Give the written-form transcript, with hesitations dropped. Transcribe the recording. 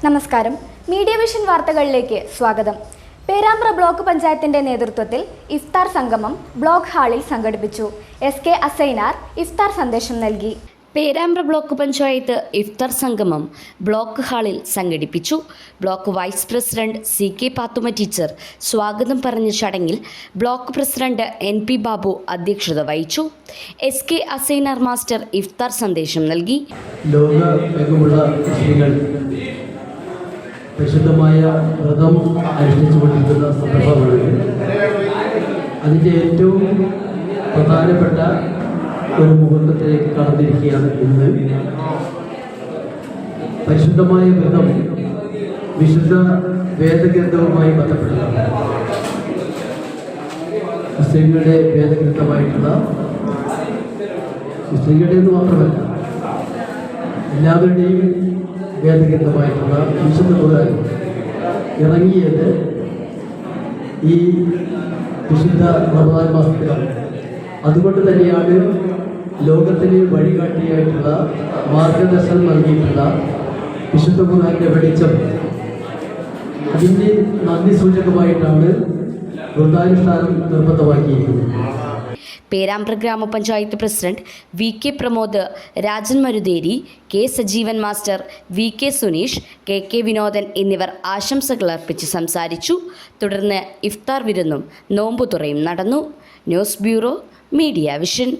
നമസ്കാരം. Media vision വാർത്തകളിലേക്ക് സ്വാഗതം. പേരാമ്പ്ര ബ്ലോക്ക് പഞ്ചായത്തിന്റെ നേതൃത്വത്തിൽ ഇഫ്താർ സംഗമം ബ്ലോക്ക് ഹാളിൽ സംഘടിപ്പിച്ചു. SK അസൈനാർ ഇഫ്താർ സന്ദേശം നൽകി. പേരാമ്പ്ര ബ്ലോക്ക് പഞ്ചായത്ത് ഇഫ്താർ സംഗമം ബ്ലോക്ക് ഹാളിൽ സംഘടിപ്പിച്ചു. Block vice president CK Pathumma teacher സ്വാഗതം പറഞ്ഞ ചടങ്ങിൽ ബ്ലോക്ക് പ്രസിഡന്റ് NP ബാബു അധ്യക്ഷത വഹിച്ചു. SK അസൈനാർ മാസ്റ്റർ ഇഫ്താർ സന്ദേശം നൽകി. പരിശുദ്ധമായ വ്രതം അനുഷ്ഠിച്ചുകൊണ്ടിരിക്കുന്ന സന്ദർഭമാണ്. അതിൻ്റെ ഏറ്റവും പ്രധാനപ്പെട്ട ഒരു മുഹൂർത്തത്തിലേക്ക് കടന്നിരിക്കുകയാണ് ഇന്ന്. പരിശുദ്ധമായ വ്രതം വിശുദ്ധ വേദഗ്രന്ഥവുമായി ബന്ധപ്പെട്ടതാണ്. മുസ്ലിങ്ങളുടെ വേദഗ്രന്ഥമായിട്ടുള്ള, മുസ്ലിങ്ങളുടെ എന്ന് മാത്രമല്ല എല്ലാവരുടെയും വേദഗ്രന്ഥമായിട്ടുള്ള വിശുദ്ധ ഖുർആൻ ഇറങ്ങിയത് ഈ വിശുദ്ധ റമദാൻ മാസത്തിലാണ്. അതുകൊണ്ട് തന്നെയാണ് ലോകത്തിന് വഴികാട്ടിയായിട്ടുള്ള മാർഗദർശനം നൽകിയിട്ടുള്ള വിശുദ്ധ ഖുർആന്റെ വെളിച്ചം, അതിൻ്റെ നന്ദി സൂചകമായിട്ടാണ് വ്രതാനുഷ്ഠാനം നിർബന്ധമാക്കിയിരിക്കുന്നത്. പേരാമ്പ്ര ഗ്രാമപഞ്ചായത്ത് president VK Pramod, Rajan Marutheri, K Sajeevan master, VK Suneesh, KK Vinodan എന്നിവർ ആശംസകൾ അർപ്പിച്ച് സംസാരിച്ചു. തുടർന്ന് ഇഫ്താർ വിരുന്നും നോമ്പുതുറയും നടന്നു. News bureau, media vision.